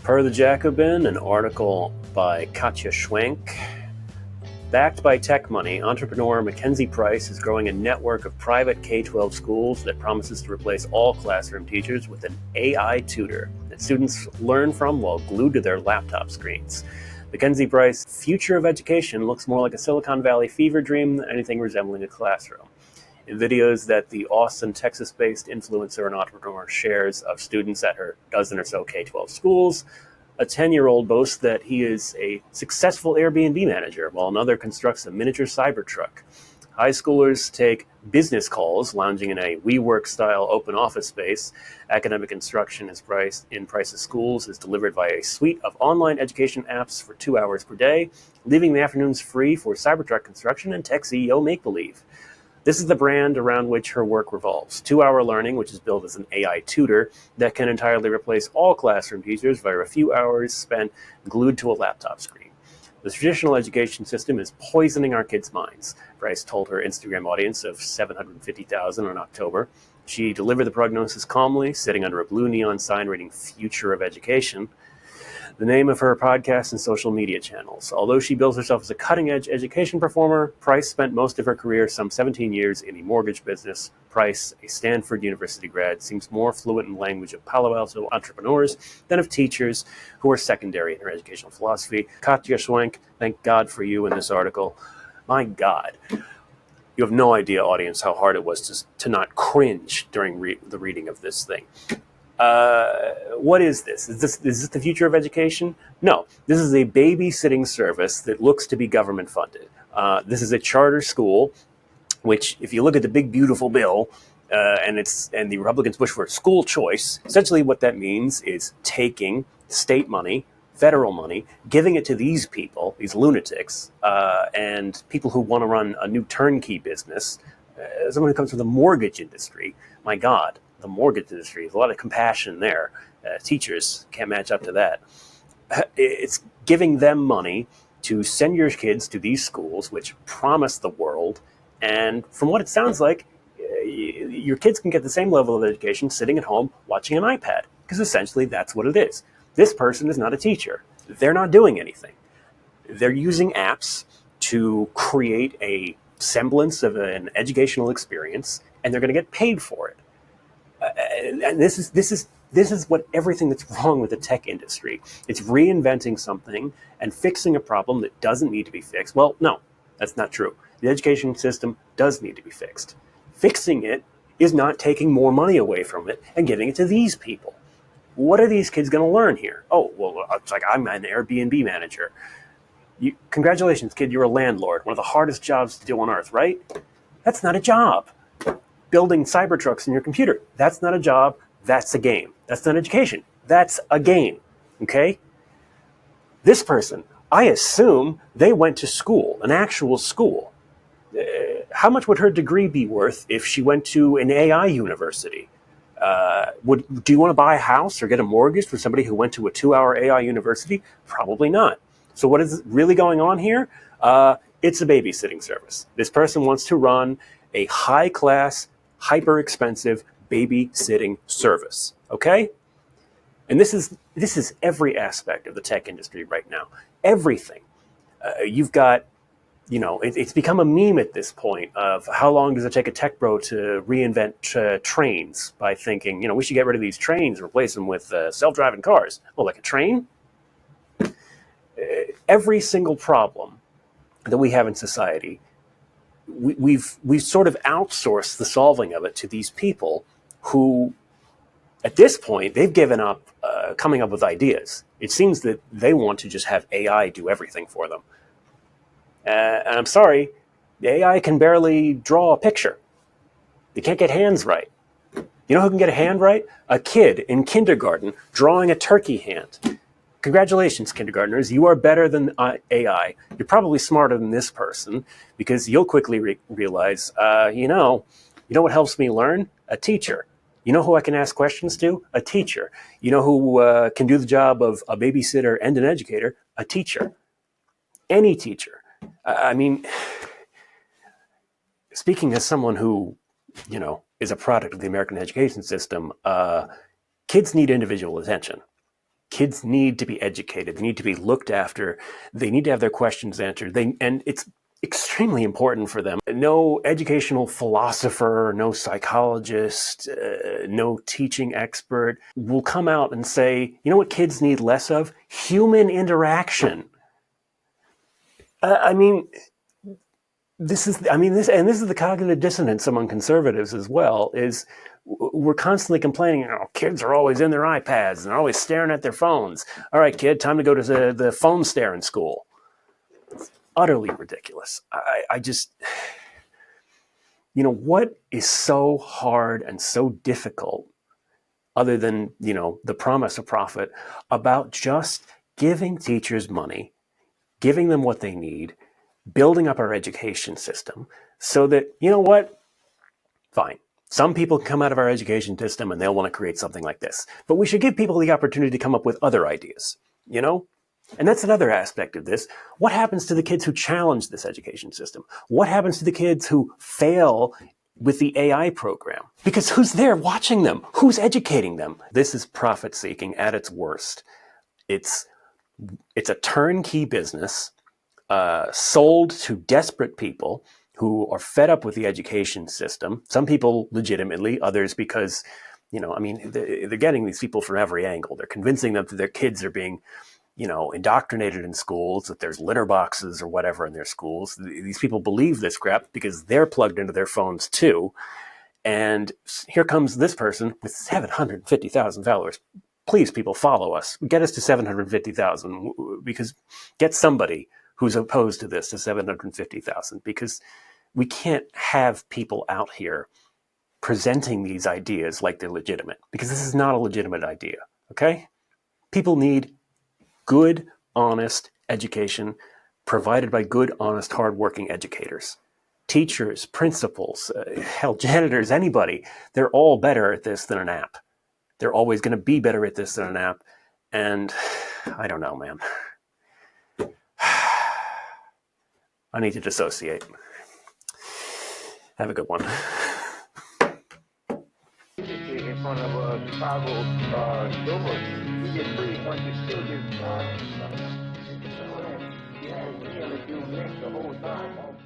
Per the Jacobin, an article by Katja Schwenk. Backed by tech money, entrepreneur Mackenzie Price is growing a network of private K-12 schools that promises to replace all classroom teachers with an AI tutor that students learn from while glued to their laptop screens. Mackenzie Price's future of education looks more like a Silicon Valley fever dream than anything resembling a classroom. In videos that the Austin, Texas-based influencer and entrepreneur shares of students at her dozen or so K-12 schools, a 10-year-old boasts that he is a successful Airbnb manager, while another constructs a miniature Cybertruck. High schoolers take business calls, lounging in a WeWork-style open office space. Academic instruction in Price's schools is delivered via a suite of online education apps for 2 hours per day, leaving the afternoons free for Cybertruck construction and tech CEO make-believe. This is the brand around which her work revolves. 2-hour learning, which is billed as an AI tutor that can entirely replace all classroom teachers via a few hours spent glued to a laptop screen. The traditional education system is poisoning our kids' minds, Price told her Instagram audience of 750,000 in October. She delivered the prognosis calmly, sitting under a blue neon sign reading Future of Education, the name of her podcast and social media channels. Although she bills herself as a cutting-edge education performer, Price spent most of her career, some 17 years, in the mortgage business. Price, a Stanford University grad, seems more fluent in the language of Palo Alto entrepreneurs than of teachers, who are secondary in her educational philosophy. Katja Schwenk, thank God for you in this article. My God. You have no idea, audience, how hard it was to not cringe during the reading of this thing. What is this? Is this the future of education? No, this is a babysitting service that looks to be government funded. This is a charter school, which, if you look at the big beautiful bill, and the Republicans push for school choice, essentially what that means is taking state money, federal money, giving it to these people, these lunatics, and people who want to run a new turnkey business. Someone who comes from the mortgage industry, my God. The mortgage industry. There's a lot of compassion there. Teachers can't match up to that. It's giving them money to send your kids to these schools, which promise the world. And from what it sounds like, your kids can get the same level of education sitting at home watching an iPad, because essentially that's what it is. This person is not a teacher. They're not doing anything. They're using apps to create a semblance of an educational experience, and they're going to get paid for it. And this is what everything that's wrong with the tech industry. It's reinventing something and fixing a problem that doesn't need to be fixed. Well, no, that's not true. The education system does need to be fixed. Fixing it is not taking more money away from it and giving it to these people. What are these kids going to learn here? Oh, well, it's like I'm an Airbnb manager. Congratulations, kid, you're a landlord. One of the hardest jobs to do on earth, right? That's not a job. Building Cybertrucks in your computer. That's not a job. That's a game. That's not education. That's a game. Okay? This person, I assume they went to school, an actual school. How much would her degree be worth if she went to an AI university? Do you want to buy a house or get a mortgage for somebody who went to a 2-hour AI university? Probably not. So what is really going on here? It's a babysitting service. This person wants to run a high-class, hyper-expensive babysitting service, okay? And this is every aspect of the tech industry right now. Everything. You've got, it's become a meme at this point of how long does it take a tech bro to reinvent trains by thinking, we should get rid of these trains and replace them with self-driving cars. Well, like a train? Every single problem that we have in society, we've sort of outsourced the solving of it to these people who, at this point, they've given up coming up with ideas. It seems that they want to just have AI do everything for them. And I'm sorry, the AI can barely draw a picture. They can't get hands right. You know who can get a hand right? A kid in kindergarten drawing a turkey hand. Congratulations, kindergartners. You are better than AI. You're probably smarter than this person, because you'll quickly realize, you know what helps me learn? A teacher. You know who I can ask questions to? A teacher. You know who can do the job of a babysitter and an educator? A teacher. Any teacher. I mean, speaking as someone who, is a product of the American education system, kids need individual attention. Kids need to be educated. They need to be looked after. They need to have their questions answered. And it's extremely important for them. No educational philosopher, no psychologist, no teaching expert will come out and say, you know what kids need less of? Human interaction. I mean, this is the cognitive dissonance among conservatives as well. Is we're constantly complaining, kids are always in their iPads and they're always staring at their phones. All right, kid, time to go to the phone stare in school. It's utterly ridiculous. I just, what is so hard and so difficult, other than, the promise of profit, about just giving teachers money, giving them what they need, building up our education system so that, fine. Some people can come out of our education system and they'll want to create something like this. But we should give people the opportunity to come up with other ideas, And that's another aspect of this. What happens to the kids who challenge this education system? What happens to the kids who fail with the AI program? Because who's there watching them? Who's educating them? This is profit seeking at its worst. It's a turnkey business sold to desperate people who are fed up with the education system. Some people legitimately, others because, they're getting these people from every angle. They're convincing them that their kids are being, indoctrinated in schools, that there's litter boxes or whatever in their schools. These people believe this crap because they're plugged into their phones too. And here comes this person with 750,000 followers. Please, people, follow us. Get us to 750,000 because get somebody who's opposed to this to 750,000, because we can't have people out here presenting these ideas like they're legitimate, because this is not a legitimate idea, okay? People need good, honest education provided by good, honest, hardworking educators. Teachers, principals, janitors, anybody, they're all better at this than an app. They're always going to be better at this than an app. And I don't know, man. I need to dissociate. Have a good one. In front of Chicago doors, you get free once you still get. Yeah, we had to do next the whole time.